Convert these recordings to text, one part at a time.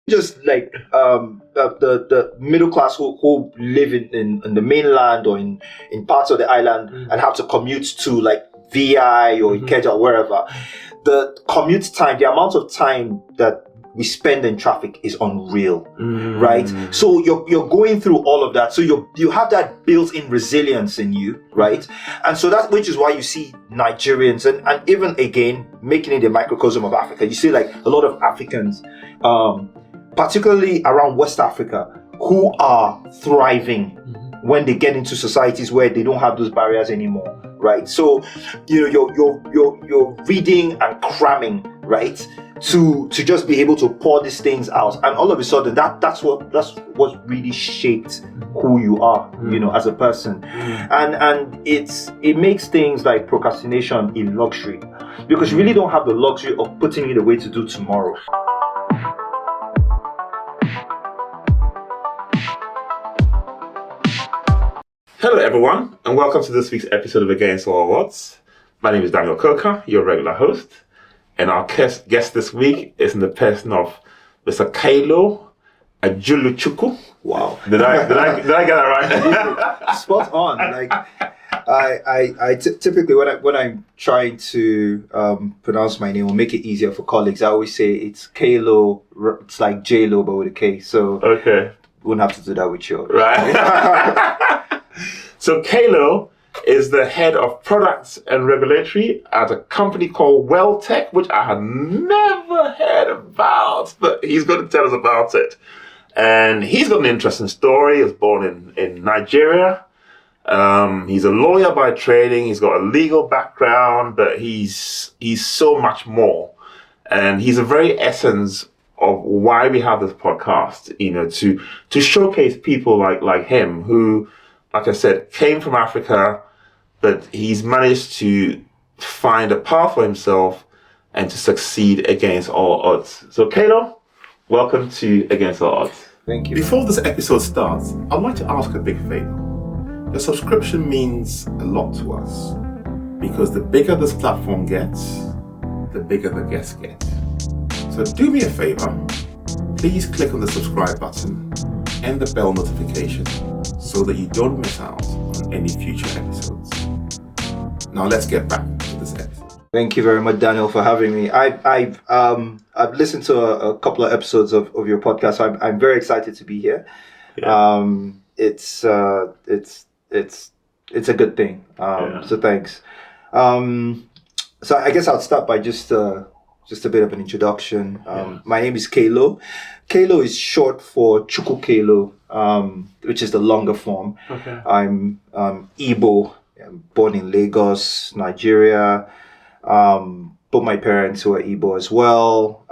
just like the middle class who live in the mainland or in parts of the island and have to commute to like VI or Ikeja or wherever. The commute time, the amount of time that we spend in traffic is unreal, right? So you're going through all of that. So you have that built-in resilience in you, right? And so that, which is why you see Nigerians and even again making it a microcosm of Africa. You see like a lot of Africans, particularly around West Africa, who are thriving when they get into societies where they don't have those barriers anymore, right? So you're reading and cramming, right? To just be able to pour these things out, and all of a sudden that's what really shaped who you are, as a person, and it makes things like procrastination a luxury, because you really don't have the luxury of putting it away to do tomorrow. Hello everyone, and welcome to this week's episode of Against All Odds. My name is Daniel Coker, your regular host. And our guest this week is in the person of Mr. Kaelo Ajuluchukwu. Wow. Did I get that right? Spot on. Like I typically when I'm trying to pronounce my name or make it easier for colleagues, I always say it's Kaelo. It's like J-Lo but with a K. So okay, wouldn't have to do that with you. Right. So Kaelo is the head of products and regulatory at a company called Welltech, which I had never heard about, but he's going to tell us about it. And he's got an interesting story. He was born in Nigeria. He's a lawyer by training. He's got a legal background, but he's so much more. And he's the very essence of why we have this podcast, to showcase people like him who, like I said, came from Africa, but he's managed to find a path for himself and to succeed against all odds. So, Kaelo, welcome to Against All Odds. Thank you. Before this episode starts, I'd like to ask a big favor. Your subscription means a lot to us, because the bigger this platform gets, the bigger the guests get. So do me a favor, please click on the subscribe button and the bell notification so that you don't miss out on any future episodes. Now let's get back to this episode. Thank you very much, Daniel, for having me. I've listened to a couple of episodes of your podcast. So I'm very excited to be here. Yeah. It's a good thing. So thanks. So I guess I'll start by just a bit of an introduction. My name is Kaelo. Kaelo is short for Chukwu Kaelo, which is the longer form. Okay. I'm Igbo. I'm born in Lagos, Nigeria. Both my parents were Igbo as well.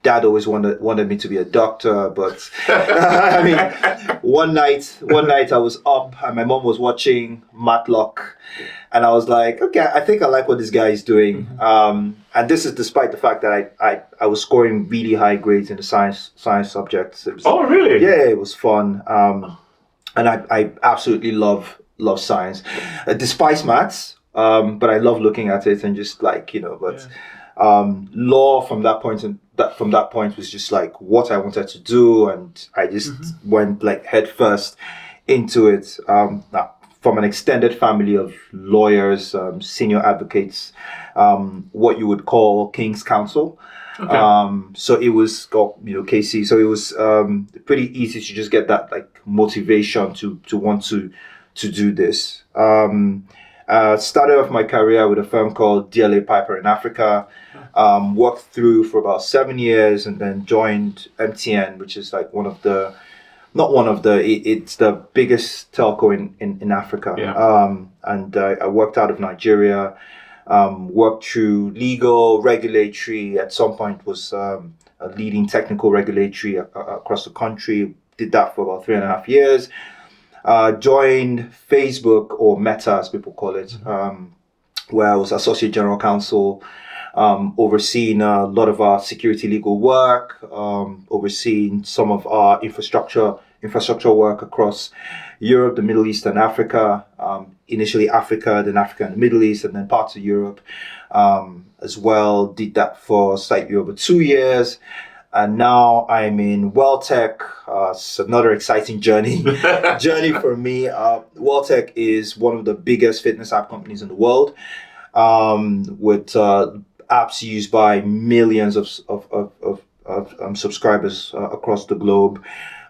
Dad always wanted me to be a doctor, but I mean, one night I was up and my mom was watching Matlock, and I was like, okay, I think I like what this guy is doing. And this is despite the fact that I was scoring really high grades in the science subjects. Oh, really? Yeah, it was fun. And I absolutely love science. Despise maths, but I love looking at it and just like, law from that point was just like what I wanted to do, and I just went like head first into it. From an extended family of lawyers, senior advocates, what you would call King's Counsel. Okay. So it was KC. So it was pretty easy to just get that like motivation to want to do this. Started off my career with a firm called DLA Piper in Africa. Worked through for about 7 years and then joined MTN, which is like it's the biggest telco in Africa. Yeah. And I worked out of Nigeria, worked through legal, regulatory, at some point was a leading technical regulatory across the country. Did that for about 3.5 years. Joined Facebook, or Meta as people call it, where I was Associate General Counsel, overseeing a lot of our security legal work, overseeing some of our infrastructure work across Europe, the Middle East and Africa, initially Africa, then Africa and the Middle East, and then parts of Europe as well. Did that for slightly over 2 years. And now I'm in Welltech. It's another exciting journey for me. Welltech is one of the biggest fitness app companies in the world, with apps used by millions of subscribers across the globe.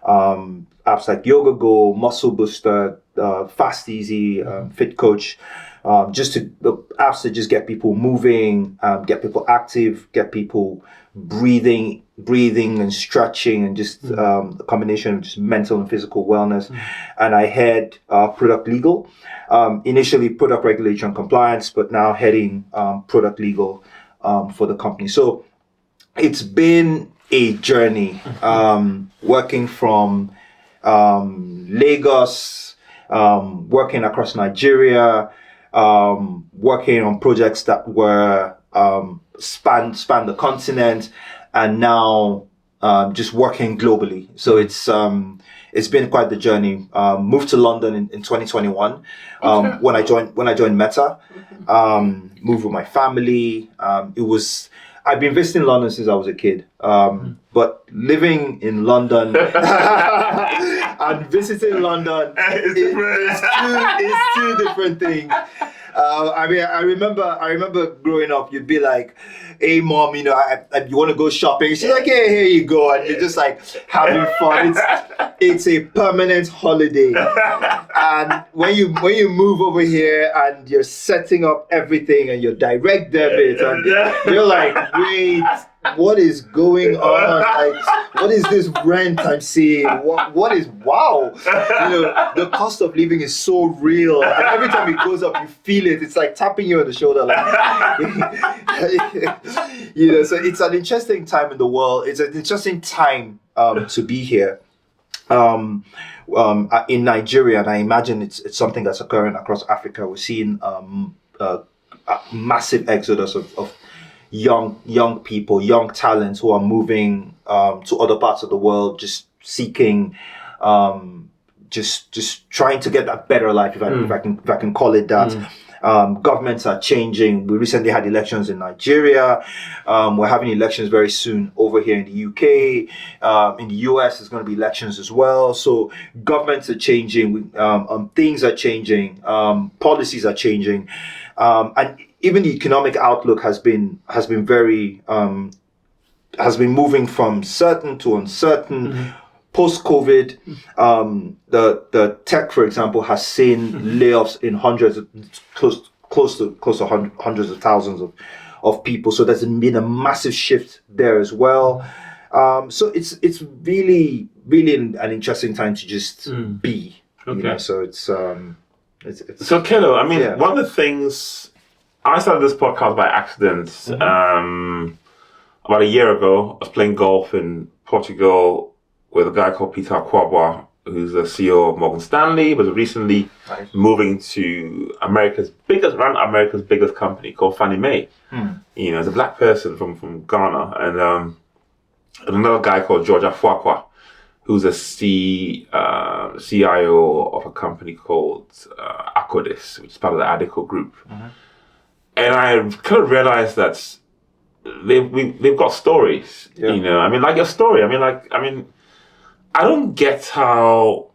Apps like Yoga Go, Muscle Booster, Fast Easy, Fit Coach, apps that just get people moving, get people active, get people breathing and stretching, and just a combination of just mental and physical wellness. And I head product legal, initially product regulation and compliance, but now heading product legal for the company. So it's been a journey, working from Lagos, working across Nigeria, working on projects that were span the continent, and now just working globally. So it's been quite the journey. Moved to London in 2021 when I joined Meta. Moved with my family. I've been visiting London since I was a kid, but living in London and visiting London is two different things. I remember growing up, you'd be like, "Hey, mom, you want to go shopping?" She's like, "Hey, here you go," and you're just like having fun. It's a permanent holiday. And when you move over here and you're setting up everything and your direct debit, and you're like, "Wait, what is going on? Like, what is this rent I'm seeing? What is wow?" The cost of living is so real, and every time it goes up, you feel it. It's like tapping you on the shoulder, like, So it's an interesting time in the world. It's an interesting time to be here. In Nigeria, and I imagine it's something that's occurring across Africa. We're seeing a massive exodus of young people, young talents who are moving to other parts of the world, just seeking, just trying to get that better life, if I can call it that. Governments are changing. We recently had elections in Nigeria. We're having elections very soon over here in the UK. In the US, there's going to be elections as well. So governments are changing. Things are changing. Policies are changing. And even the economic outlook has been very moving from certain to uncertain. Post-COVID, the tech, for example, has seen layoffs in close to hundreds of thousands of people. So there's been a massive shift there as well. So it's really an interesting time to just be. Okay. So it's so Kaelo, I mean, one of the things, I started this podcast by accident. About a year ago, I was playing golf in Portugal with a guy called Peter Kwabwa, who's the CEO of Morgan Stanley, but recently moving to America's biggest company called Fannie Mae. As a black person from Ghana, and another guy called George Afuakwa, who's a CIO of a company called Acodis, which is part of the Adeco Group. And I kind of realized that they've got stories. I mean, like your story. I don't get how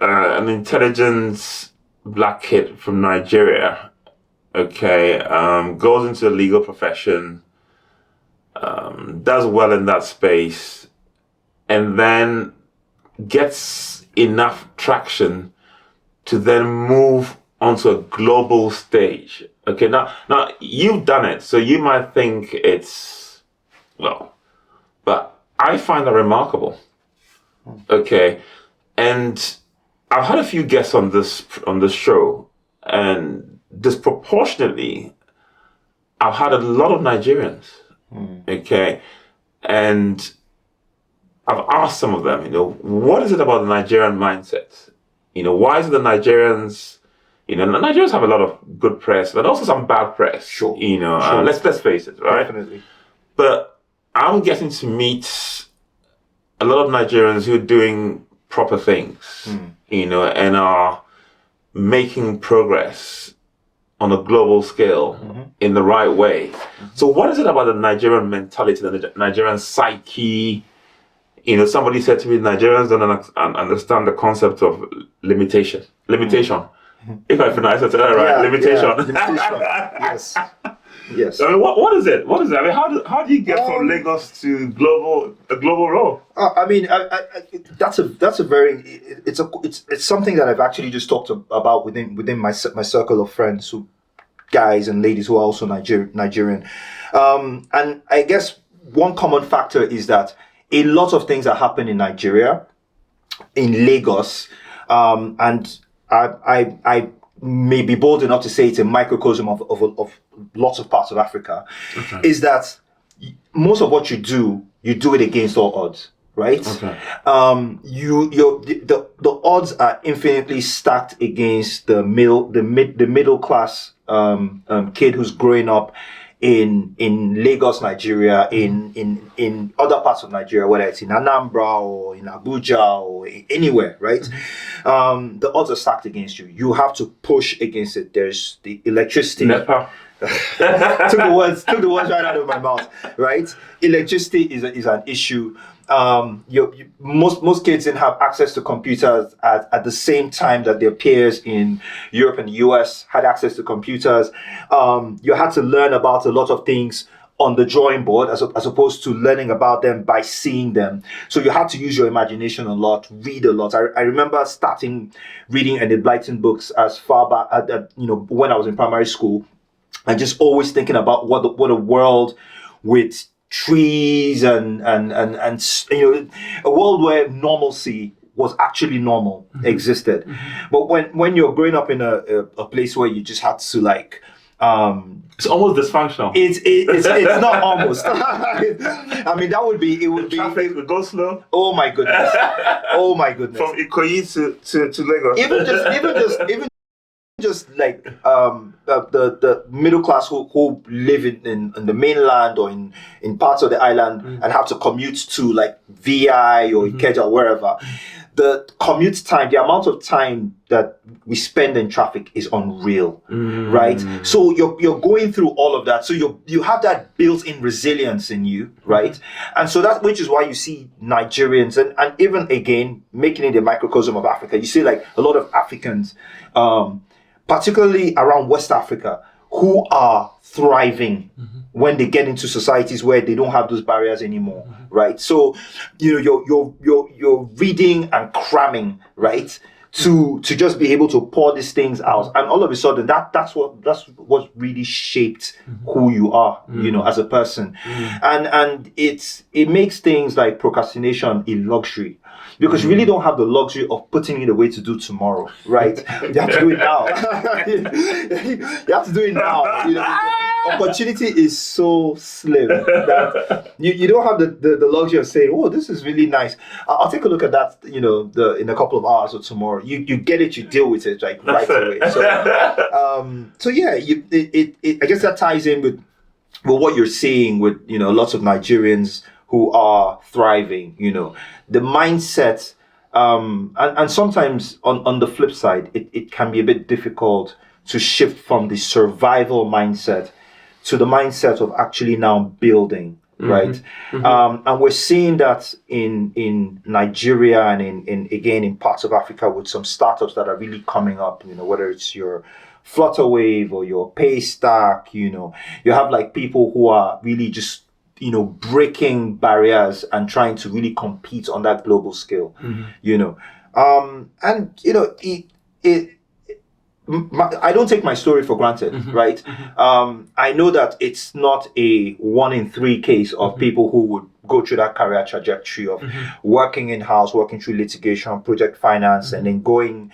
an intelligent black kid from Nigeria, goes into the legal profession, does well in that space, and then gets enough traction to then move onto a global stage. Now you've done it, so you might think it's, but I find that remarkable. And I've had a few guests on this show, and disproportionately, I've had a lot of Nigerians. And I've asked some of them, what is it about the Nigerian mindset? Why is it the Nigerians? Nigerians have a lot of good press, but also some bad press. Sure. Let's face it, right? Definitely. But I'm getting to meet a lot of Nigerians who are doing proper things, and are making progress on a global scale in the right way. So what is it about the Nigerian mentality, the Nigerian psyche? You know, somebody said to me, Nigerians don't understand the concept of limitation. If I pronounce it right, limitation. Yes. Yes. I mean, what is it? What is it? I mean, how do you get from Lagos to a global role? I mean, that's a very it's something that I've actually just talked about within my circle of friends, who guys and ladies who are also Nigerian, and I guess one common factor is that a lot of things that happen in Nigeria, in Lagos, and I may be bold enough to say it's a microcosm of lots of parts of Africa, is that most of what you do it against all odds, right? Okay. The odds are infinitely stacked against the middle class kid who's growing up in Lagos, Nigeria, in other parts of Nigeria, whether it's in Anambra or in Abuja or anywhere, right? The odds are stacked against you. You have to push against it. There's the electricity. NEPA. took the words right out of my mouth, right? Electricity is an issue. Most kids didn't have access to computers at the same time that their peers in Europe and the US had access to computers. You had to learn about a lot of things on the drawing board as opposed to learning about them by seeing them. So you had to use your imagination a lot, read a lot. I remember starting reading Enid Blyton books as far back, when I was in primary school, and just always thinking about what a world with trees and a world where normalcy was actually normal existed. But when you're growing up in a place where you just had to it's almost dysfunctional. It's not almost. I mean, it would be traffic would go slow. Oh my goodness. From Ikoyi to Lagos. Even just like the middle class who live in the mainland or in parts of the island and have to commute to like VI or Ikeja or wherever. The commute time, the amount of time that we spend in traffic is unreal, right? So you're going through all of that. So you have that built-in resilience in you, right? And so which is why you see Nigerians and even again making it a microcosm of Africa. You see like a lot of Africans, particularly around West Africa, who are thriving when they get into societies where they don't have those barriers anymore, right? So, you're reading and cramming, right? To just be able to pour these things out, and all of a sudden that's what really shaped who you are, as a person, and it makes things like procrastination a luxury. Because you really don't have the luxury of putting it away to do tomorrow, right? You have to do it now. You have to do it now. Opportunity is so slim that you don't have the luxury of saying, "Oh, this is really nice. I'll take a look at that." In a couple of hours or tomorrow. You get it. You deal with it right away. So yeah, I guess that ties in with what you're seeing with lots of Nigerians who are thriving, the mindset, and sometimes on the flip side, it can be a bit difficult to shift from the survival mindset to the mindset of actually now building, right? And we're seeing that in Nigeria and in parts of Africa with some startups that are really coming up, whether it's your Flutterwave or your Paystack, you have like people who are really just breaking barriers and trying to really compete on that global scale, I don't take my story for granted, right? I know that it's not a 1 in 3 case of people who would go through that career trajectory of working in-house, working through litigation, project finance, and then going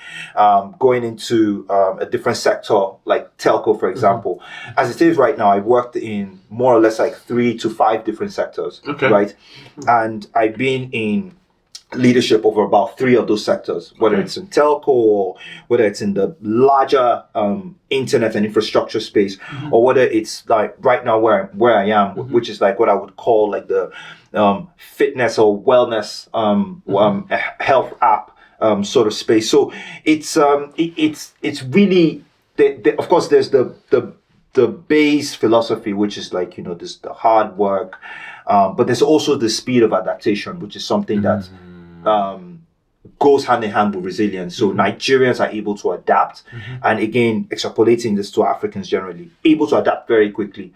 into a different sector like telco, for example. As it is right now, I've worked in more or less like 3 to 5 different sectors, right? And I've been in leadership over about 3 of those sectors, whether it's in telco or whether it's in the larger internet and infrastructure space, or whether it's like right now where I am, which is like what I would call like the fitness or wellness health app sort of space. So it's really of course there's the the base philosophy, which is like, this the hard work, but there's also the speed of adaptation, which is something that goes hand in hand with resilience. So Nigerians are able to adapt, and again, extrapolating this to Africans generally, able to adapt very quickly.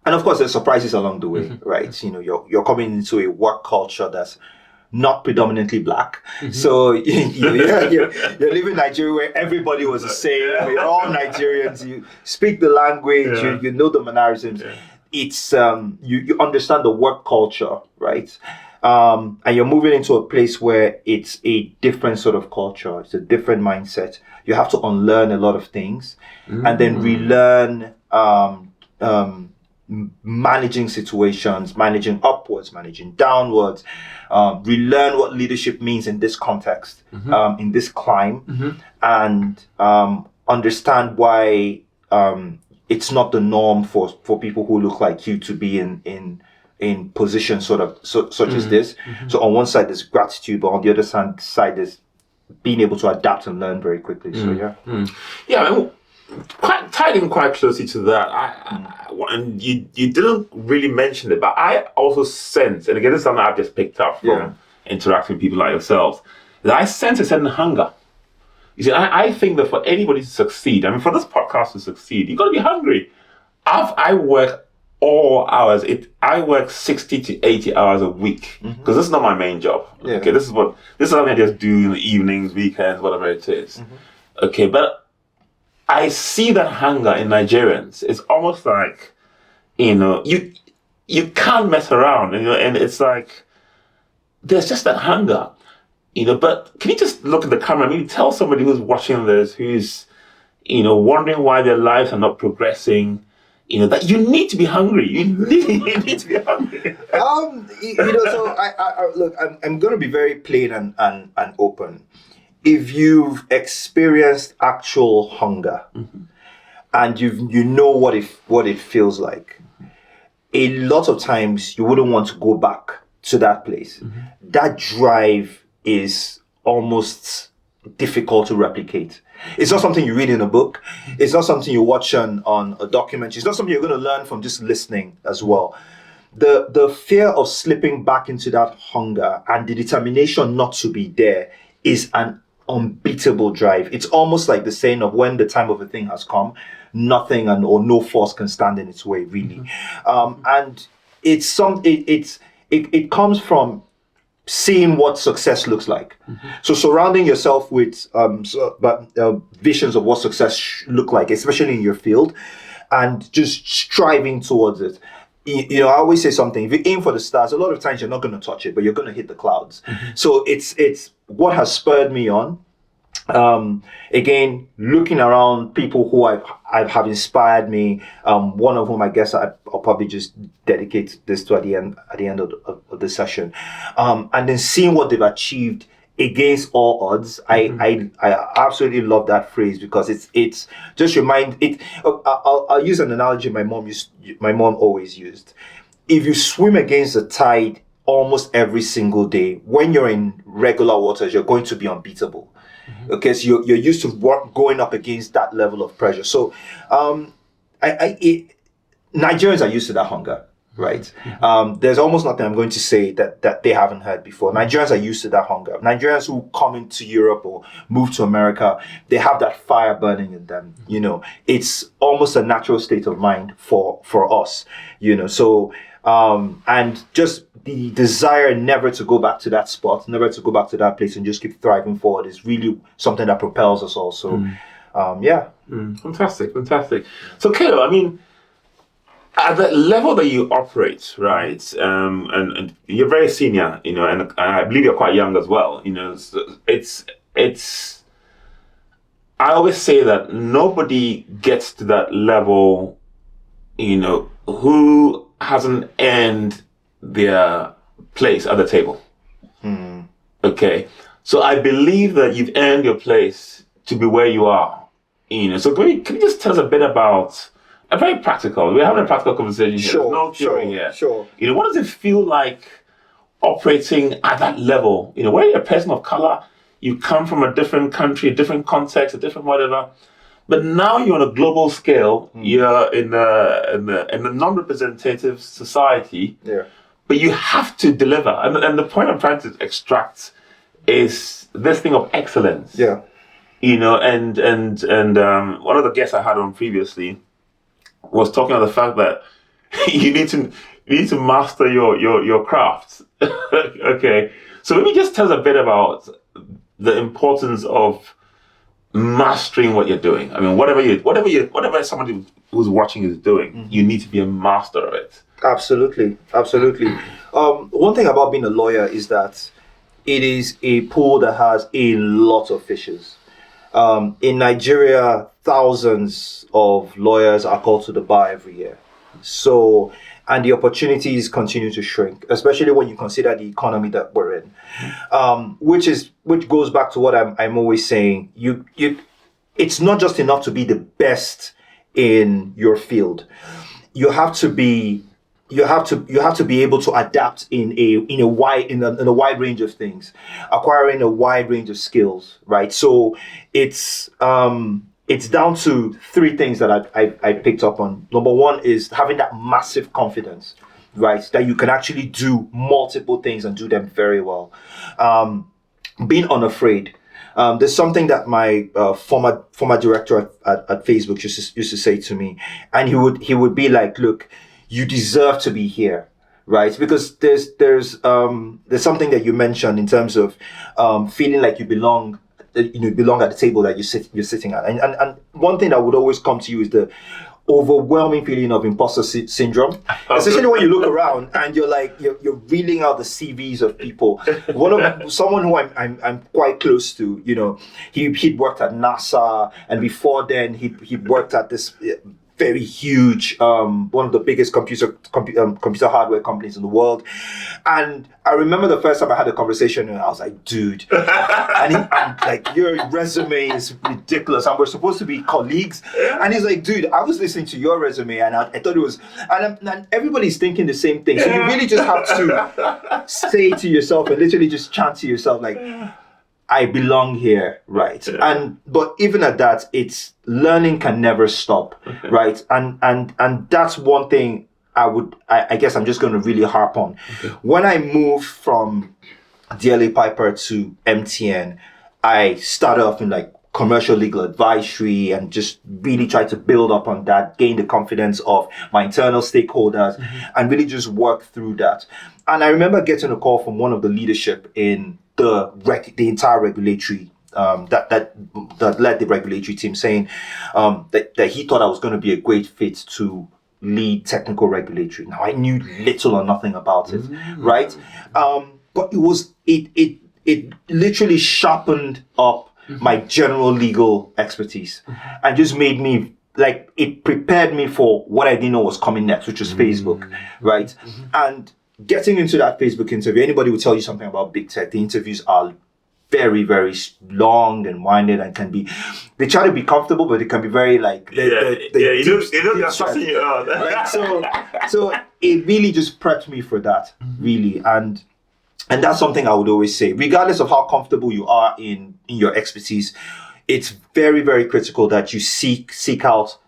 And of course, there's surprises along the way, right? You're coming into a work culture that's not predominantly black. So you're living in Nigeria where everybody was the same. You're all Nigerians. You speak the language. You know the mannerisms. It's you understand the work culture, right? And you're moving into a place where it's a different sort of culture. It's a different mindset. You have to unlearn a lot of things and then relearn managing situations, managing upwards, managing downwards, relearn what leadership means in this context, in this climb, and understand why it's not the norm for people who look like you to be in positions such as this. So on one side there's gratitude, but on the other side there's being able to adapt and learn very quickly. So yeah. Quite tied in quite closely to that. And you didn't really mention it, but I also sense, and again, this is something I've just picked up from interacting with people like yourselves, that I sense a certain hunger. You see, I think that for anybody to succeed, for this podcast to succeed, you've got to be hungry. I work all hours. I work 60 to 80 hours a week because this is not my main job. Yeah. Okay, this is something I just do in the evenings, weekends, whatever it is. Okay, but I see that hunger in Nigerians. It's almost like, you can't mess around, and it's like, there's just that hunger, but can you just look at the camera and maybe tell somebody who's watching this, who's, wondering why their lives are not progressing, that you need to be hungry. You need to be hungry. So I look, I'm going to be very plain and open. If you've experienced actual hunger and you know what it feels like, a lot of times you wouldn't want to go back to that place. That drive is almost difficult to replicate. It's not something you read in a book. It's not something you watch on a documentary. It's not something you're going to learn from just listening as well. The fear of slipping back into that hunger and the determination not to be there is an unbeatable drive. It's almost like the saying of when the time of a thing has come, nothing or no force can stand in its way, really. And it comes from seeing what success looks like. So surrounding yourself with visions of what success look like, especially in your field, and just striving towards it. I always say something, if you aim for the stars, a lot of times you're not going to touch it, but you're going to hit the clouds. So it's what has spurred me on. Again, looking around people who have inspired me, one of whom I guess I'll probably just dedicate this to at the end of the session, and then seeing what they've achieved against all odds. I absolutely love that phrase because it's just remind it. I'll use an analogy my mom always used. If you swim against the tide almost every single day, when you're in regular waters, you're going to be unbeatable. Okay, so you're used to going up against that level of pressure. So Nigerians are used to that hunger, right? There's almost nothing I'm going to say that they haven't heard before. Nigerians are used to that hunger. Nigerians who come into Europe or move to America, they have that fire burning in them. It's almost a natural state of mind for us. So and just the desire never to go back to that spot, never to go back to that place and just keep thriving forward is really something that propels us all. So, Fantastic. So, Kaelo, at the level that you operate, right, and you're very senior, and I believe you're quite young as well, so it's, I always say that nobody gets to that level, who hasn't earned their place at the table. Okay, so I believe that you've earned your place to be where you are. So can you just tell us a bit about a very practical? We're having a practical conversation here. Sure, There's no theory here. Sure. What does it feel like operating at that level? Where you're a person of color, you come from a different country, a different context, a different whatever, But now you're on a global scale. You're in a non-representative society. Yeah. But you have to deliver. And the point I'm trying to extract is this thing of excellence. Yeah. You know, and one of the guests I had on previously was talking about the fact that you need to master your craft. Okay. So maybe just tell us a bit about the importance of mastering what you're doing. I mean, whatever somebody who's watching is doing, you need to be a master of it. Absolutely. One thing about being a lawyer is that it is a pool that has a lot of fishes. In Nigeria, thousands of lawyers are called to the bar every year. So, and the opportunities continue to shrink, especially when you consider the economy that we're in. Which goes back to what I'm always saying. It's not just enough to be the best in your field. You have to be able to adapt in a wide range of things, acquiring a wide range of skills, right? So it's down to three things that I picked up on. Number one is having that massive confidence, right? That you can actually do multiple things and do them very well. Being unafraid. There's something that my former director at Facebook used to say to me, and he would be like, "Look, you deserve to be here," right? Because there's something that you mentioned in terms of feeling like you belong at the table that you're sitting at, and one thing that would always come to you is the overwhelming feeling of imposter syndrome, especially when you look around and you're reeling out the CVs of people. Someone who I'm quite close to, he'd worked at NASA, and before then he'd worked at this very huge, one of the biggest computer hardware companies in the world. And I remember the first time I had a conversation and I was like, "Dude," and I'm like, "Your resume is ridiculous, and we're supposed to be colleagues." And he's like, "Dude, I was listening to your resume and I thought it was," and everybody's thinking the same thing. So you really just have to say to yourself and literally just chant to yourself like, "I belong here," right? Yeah. But even at that, it's learning can never stop, right? And that's one thing I guess I'm just going to really harp on. When I moved from DLA Piper to MTN, I started off in like commercial legal advisory and just really tried to build up on that, gain the confidence of my internal stakeholders, and really just work through that. And I remember getting a call from one of the leadership in the entire regulatory that led the regulatory team, saying that he thought I was going to be a great fit to lead technical regulatory. Now I knew little or nothing about it, right? But it literally sharpened up my general legal expertise and just made me it prepared me for what I didn't know was coming next, which was Facebook, right? And getting into that Facebook interview, anybody will tell you something about big tech. The interviews are very, very long and winded and they try to be comfortable, but it can be very you're stressing you out. Right? So it really just prepped me for that, really. And that's something I would always say, regardless of how comfortable you are in your expertise, it's very, very critical that you seek out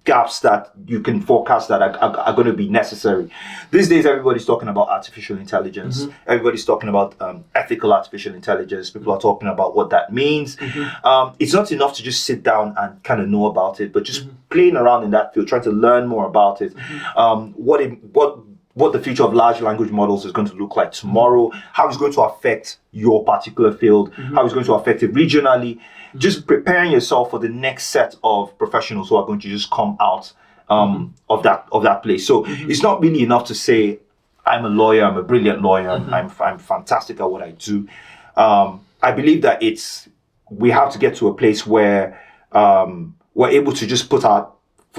gaps that you can forecast that are going to be necessary. These days, everybody's talking about artificial intelligence. Everybody's talking about ethical artificial intelligence. People are talking about what that means. It's not enough to just sit down and kind of know about it, but just playing around in that field, trying to learn more about it. What the future of large language models is going to look like tomorrow, how it's going to affect your particular field, how it's going to affect it regionally. Just preparing yourself for the next set of professionals who are going to just come out of that place. So it's not really enough to say, "I'm a lawyer, I'm a brilliant lawyer, I'm fantastic at what I do." I believe that we have to get to a place where we're able to just put our,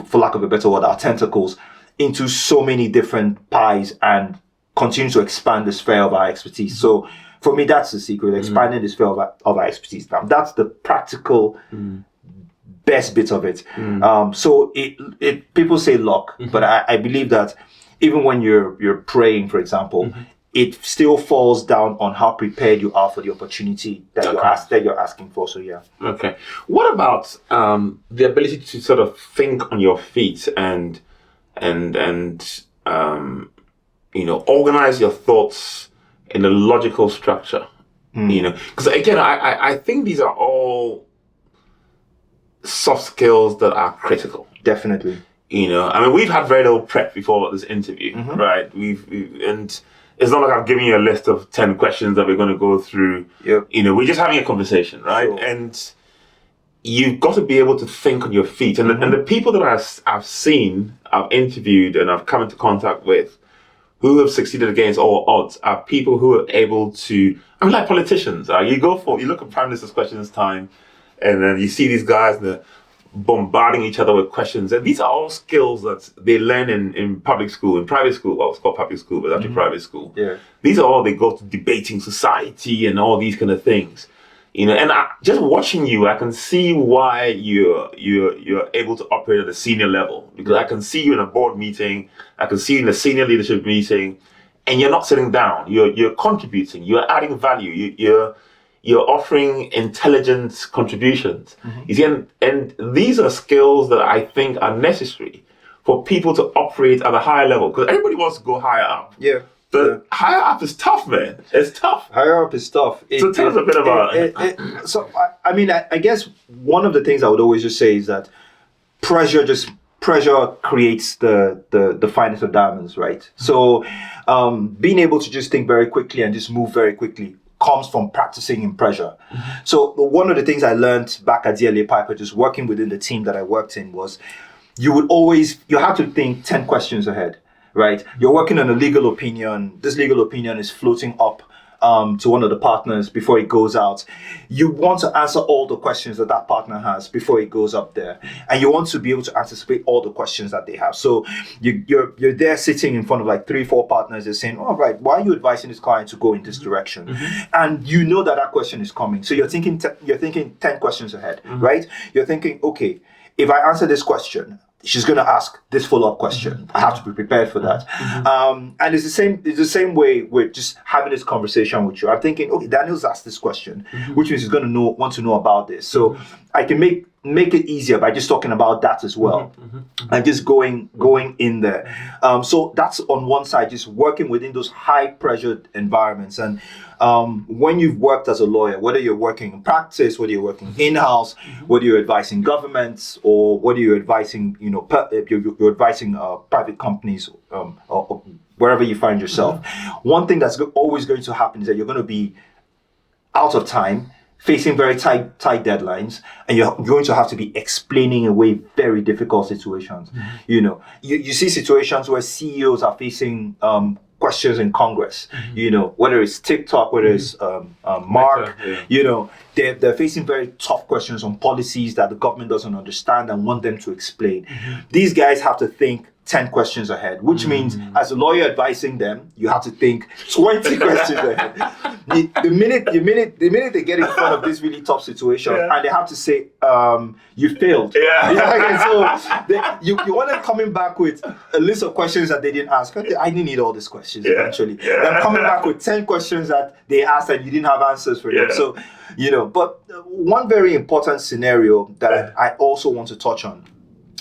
for lack of a better word, our tentacles into so many different pies and continue to expand the sphere of our expertise. So for me, that's the secret, expanding the sphere of our expertise. Now, that's the practical best bit of it. So people say luck, but I believe that even when you're praying, for example, it still falls down on how prepared you are for the opportunity that you're asking for. So yeah. Okay. What about the ability to sort of think on your feet and organize your thoughts in a logical structure? Because again, I think these are all soft skills that are critical. Definitely. We've had very little prep before this interview, right? And it's not like I'm giving you a list of 10 questions that we're going to go through. Yep. We're just having a conversation, right? Sure. And you've got to be able to think on your feet. And the people that I've seen, I've interviewed, and I've come into contact with, who have succeeded against all odds, are people who are able to, like politicians. You look at Prime Minister's Questions Time, and then you see these guys, and they're bombarding each other with questions. And these are all skills that they learn in public school, in private school. Well, it's called public school, but actually private school. Yeah. These are all, they go to debating society and all these kind of things. And just watching you, I can see why you're able to operate at a senior level. Because I can see you in a board meeting, I can see you in a senior leadership meeting, and you're not sitting down. You're contributing, you're adding value, you're offering intelligent contributions. You see, and these are skills that I think are necessary for people to operate at a higher level. Because everybody wants to go higher up. Yeah. But higher up is tough, man. It's tough. Higher up is tough. So tell us a bit about So, I guess one of the things I would always just say is that pressure creates the finest of diamonds, right? So being able to just think very quickly and just move very quickly comes from practicing in pressure. So one of the things I learned back at DLA Piper, just working within the team that I worked in, was you have to think 10 questions ahead. Right, you're working on a legal opinion. This legal opinion is floating up to one of the partners before it goes out. You want to answer all the questions that partner has before it goes up there, and you want to be able to anticipate all the questions that they have. So you're there sitting in front of like 3-4 partners. They're saying, "All right, why are you advising this client to go in this direction?" And you know that question is coming. So you're thinking 10 questions ahead, right? You're thinking, okay, if I answer this question, she's going to ask this follow-up question. I have to be prepared for that. And it's the same way with just having this conversation with you. I'm thinking, okay, Daniel's asked this question, which means he's going to want to know about this. So I can make it easier by just talking about that as well, and just going in there. So that's on one side, just working within those high-pressured environments. And when you've worked as a lawyer, whether you're working in practice, whether you're working in-house, whether you're advising governments, or whether you're advising, you're advising private companies, or wherever you find yourself, one thing that's always going to happen is that you're going to be out of time, facing very tight deadlines, and you're going to have to be explaining away very difficult situations. You see situations where CEOs are facing questions in Congress, whether it's TikTok, whether it's Mark, they're facing very tough questions on policies that the government doesn't understand and want them to explain. These guys have to think 10 questions ahead, which means as a lawyer advising them, you have to think 20 questions ahead. The minute they get in front of this really tough situation, and they have to say, you failed. So you want them coming back with a list of questions that they didn't ask. I didn't need all these questions eventually. They're coming back with 10 questions that they asked and you didn't have answers for them. So, but one very important scenario that I also want to touch on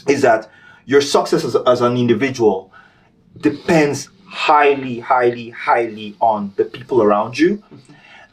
is that your success as an individual depends highly, highly, highly on the people around you.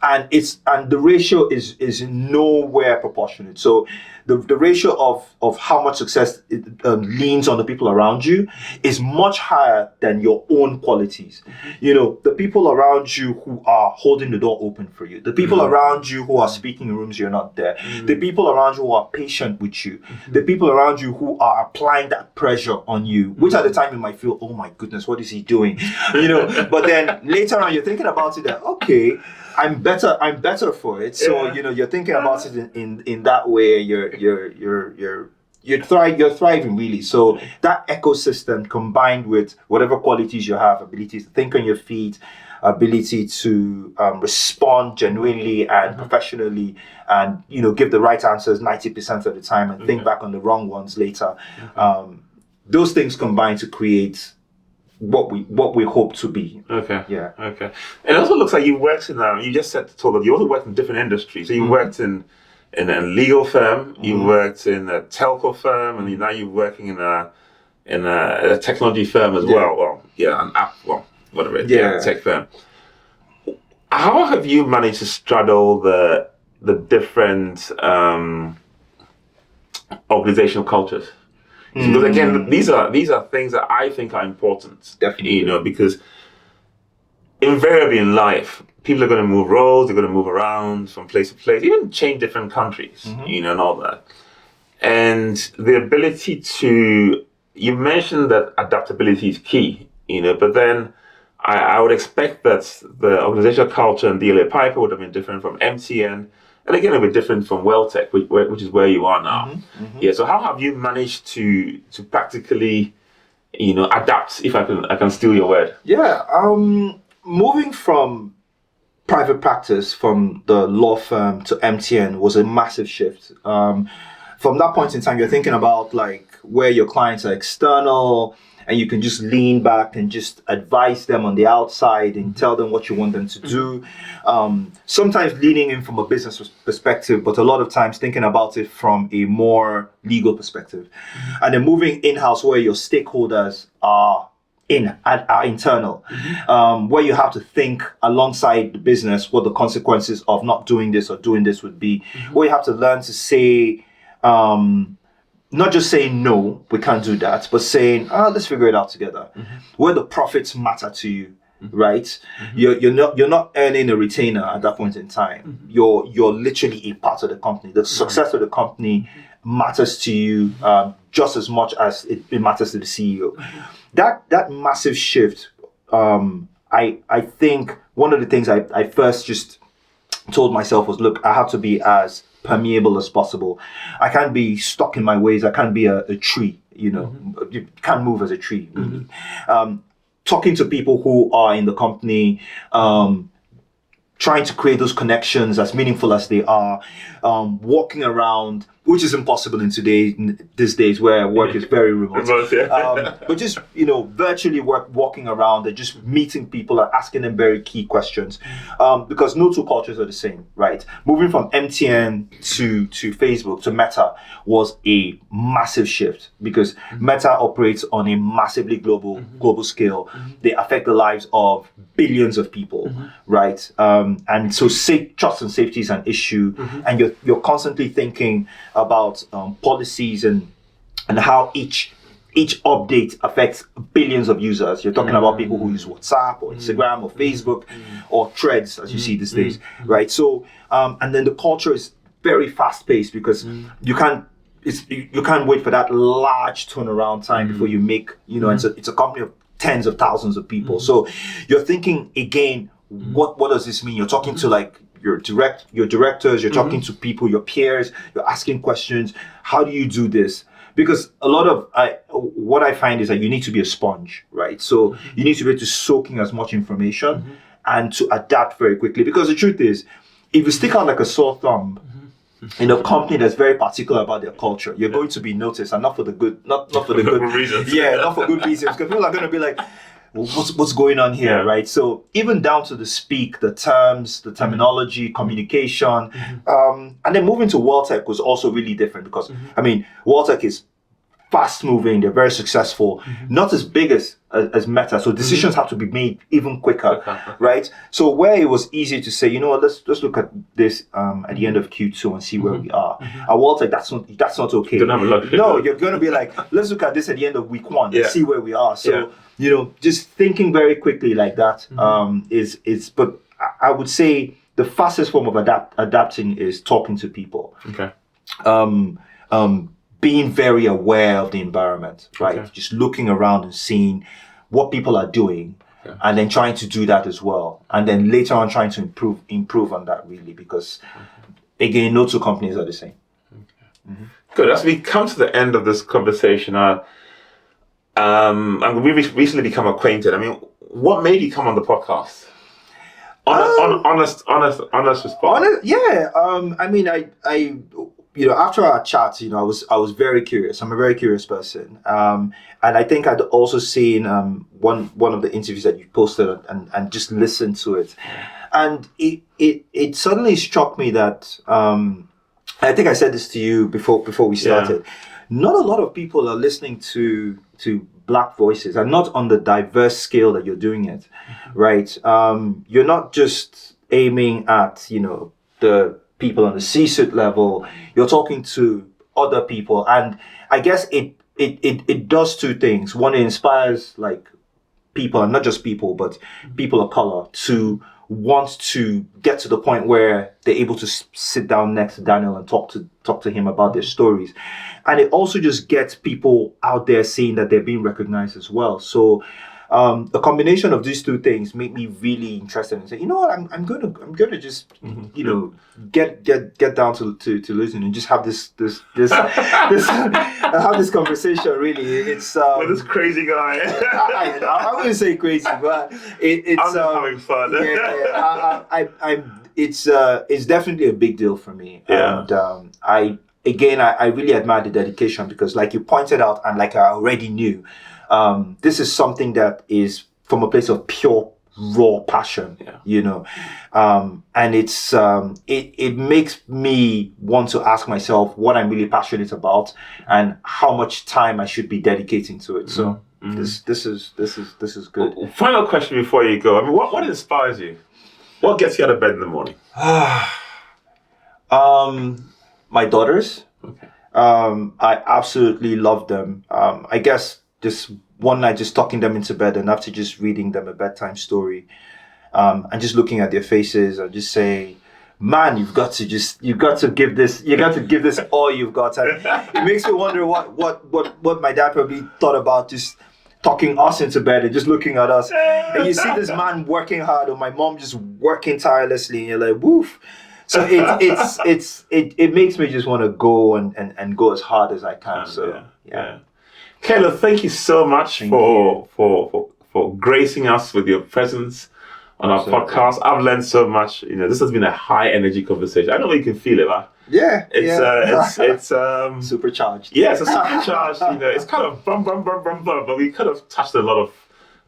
And the ratio is nowhere proportionate. So the ratio of how much success leans on the people around you is much higher than your own qualities. The people around you who are holding the door open for you, the people around you who are speaking in rooms you're not there, the people around you who are patient with you, the people around you who are applying that pressure on you, which at the time you might feel, oh my goodness, what is he doing? But then later on you're thinking about it that, okay, I'm better for it. So you're thinking about it in that way. You're thriving really. So that ecosystem combined with whatever qualities you have, ability to think on your feet, ability to respond genuinely and professionally, and give the right answers 90% of the time, and think back on the wrong ones later. Those things combine to create what we hope to be. Okay. Yeah. Okay. It also looks like you worked in you just told us you also worked in different industries. So you worked in a legal firm, you worked in a telco firm, and now you're working in a technology firm as well. Well, an app, whatever it is, tech firm. How have you managed to straddle the different organizational cultures? Because again, these are things that I think are important. Definitely. Because invariably in life, people are going to move roles, they're going to move around from place to place, even change different countries, and all that. And the ability you mentioned that adaptability is key, but then I would expect that the organizational culture in DLA Piper would have been different from MTN, and again, a bit different from Welltech, which is where you are now. Yeah. So how have you managed to practically, adapt? If I can steal your word. Yeah. Moving from private practice from the law firm to MTN was a massive shift. From that point in time, you're thinking about like where your clients are external, and you can just lean back and just advise them on the outside and tell them what you want them to do. Sometimes leaning in from a business perspective, but a lot of times thinking about it from a more legal perspective. And then moving in-house where your stakeholders are internal, where you have to think alongside the business what the consequences of not doing this or doing this would be, where you have to learn to say, not just saying no, we can't do that, but saying, let's figure it out together. Where the profits matter to you, right? You're not earning a retainer at that point in time. You're literally a part of the company. The success of the company matters to you just as much as it matters to the CEO. That massive shift, I think one of the things I first just told myself was, look, I have to be as permeable as possible. I can't be stuck in my ways. I can't be a tree, You can't move as a tree. Really. Talking to people who are in the company, trying to create those connections as meaningful as they are, walking around, which is impossible in these days where work is very remote. But just, virtually walking around and just meeting people and asking them very key questions. Because no two cultures are the same, right? Moving from MTN to Facebook to Meta was a massive shift because Meta operates on a massively global scale. They affect the lives of billions of people, right? And so trust and safety is an issue, and you're constantly thinking about policies and how each update affects billions of users. You're talking about people who use WhatsApp or Instagram or Facebook or Threads, as you see these days, right? So, and then the culture is very fast paced because you can't wait for that large turnaround time before you make, it's a company of tens of thousands of people. So you're thinking again, what does this mean? You're talking to like your directors, you're talking to people, your peers, you're asking questions. How do you do this? Because a lot of what I find is that you need to be a sponge, right? So you need to be able to soak in as much information and to adapt very quickly. Because the truth is, if you stick out like a sore thumb in a company that's very particular about their culture, you're going to be noticed, and not for the good, not for the good reasons. Yeah, not for good reasons. Because people are going to be like, what's going on here, right? So even down to the speak, the terms, the terminology, communication, and then moving to Welltech was also really different because Welltech is fast moving, they're very successful, not as big as Meta, so decisions have to be made even quicker, right? So where it was easy to say, let's look at this at the end of Q2 and see where we are. At Welltech, that's not okay. Don't have a luxury. No, you're going to be like, let's look at this at the end of week 1 and see where we are. So just thinking very quickly like that is. But I would say the fastest form of adapting is talking to people. Okay. Being very aware of the environment, right? Okay. Just looking around and seeing what people are doing, and then trying to do that as well. And then later on trying to improve on that really, because again, no two companies are the same. Okay. Good. As we come to the end of this conversation, we've recently become acquainted. What made you come on the podcast? Honest response. after our chat, I was very curious. I'm a very curious person. And I think I'd also seen one of the interviews that you posted and just listened to it. And it suddenly struck me that, I think I said this to you before we started. Not a lot of people are listening to Black voices, and not on the diverse scale that you're doing it, right? You're not just aiming at, the people on the C-suite level. You're talking to other people, and I guess it does two things. One, it inspires like people, and not just people, but people of color, to want to get to the point where they're able to sit down next to Daniel and talk to him about their stories. And it also just gets people out there seeing that they're being recognized as well. So the combination of these two things make me really interested and say, you know what, I'm gonna just get down to listen and just have this have this conversation. Really, it's with this crazy guy. I wouldn't say crazy, but it's I'm just having fun. It's definitely a big deal for me. Yeah. And I really admire the dedication, because like you pointed out, and like I already knew, this is something that is from a place of pure raw passion, and it's it makes me want to ask myself what I'm really passionate about and how much time I should be dedicating to it. So this is good. Final question before you go. I mean, what inspires you? What gets you out of bed in the morning? My daughters. Okay. I absolutely love them. I guess just one night, just tucking them into bed, and after just reading them a bedtime story, and just looking at their faces and just saying, man, you've got to give this all you've got. And it makes me wonder what my dad probably thought about just tucking us into bed and just looking at us. And you see this man working hard, or my mom just working tirelessly, and you're like, woof. So it makes me just want to go and go as hard as I can. Yeah. Kaelo, thank you so much for gracing us with your presence on our podcast. I've learned so much. This has been a high energy conversation. I don't know if you can feel it, but it's supercharged. Yeah, it's a supercharged. It's kind of bum, but we could have touched a lot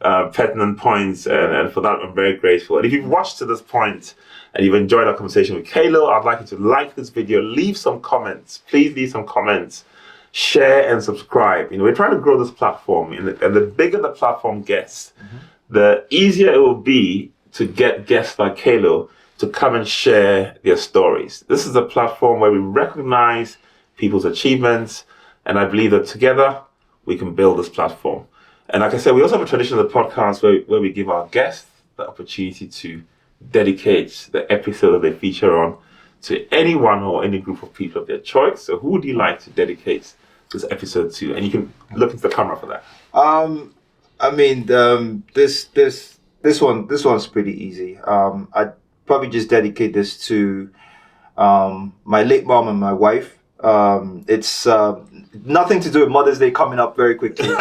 of pertinent points, and for that I'm very grateful. And if you've watched to this point and you've enjoyed our conversation with Kaelo, I'd like you to like this video, leave some comments. Please leave some comments, share and subscribe. We're trying to grow this platform, and the bigger the platform gets, the easier it will be to get guests like Kaelo to come and share their stories. This is a platform where we recognize people's achievements, and I believe that together we can build this platform. And like I said, we also have a tradition of the podcast where we give our guests the opportunity to dedicate the episode that they feature on to anyone or any group of people of their choice. So who would you like to dedicate this episode to? And you can look into the camera for that. I mean, this one's pretty easy. I'd probably just dedicate this to my late mom and my wife. It's nothing to do with Mother's Day coming up very quickly,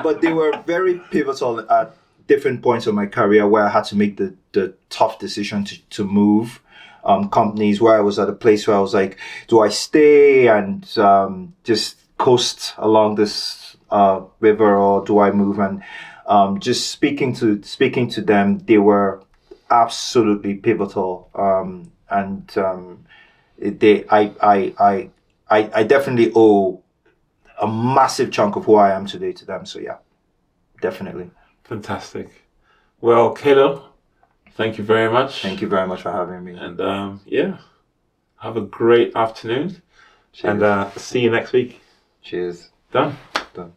but they were very pivotal at different points of my career where I had to make the tough decision to move companies, where I was at a place where I was like, do I stay and just coast along this river, or do I move? And just speaking to them, they were absolutely pivotal. I definitely owe a massive chunk of who I am today to them. So yeah, definitely. Fantastic. Well, Kaelo, thank you very much. Thank you very much for having me. And have a great afternoon. Cheers. And see you next week. Cheers. Done. Done.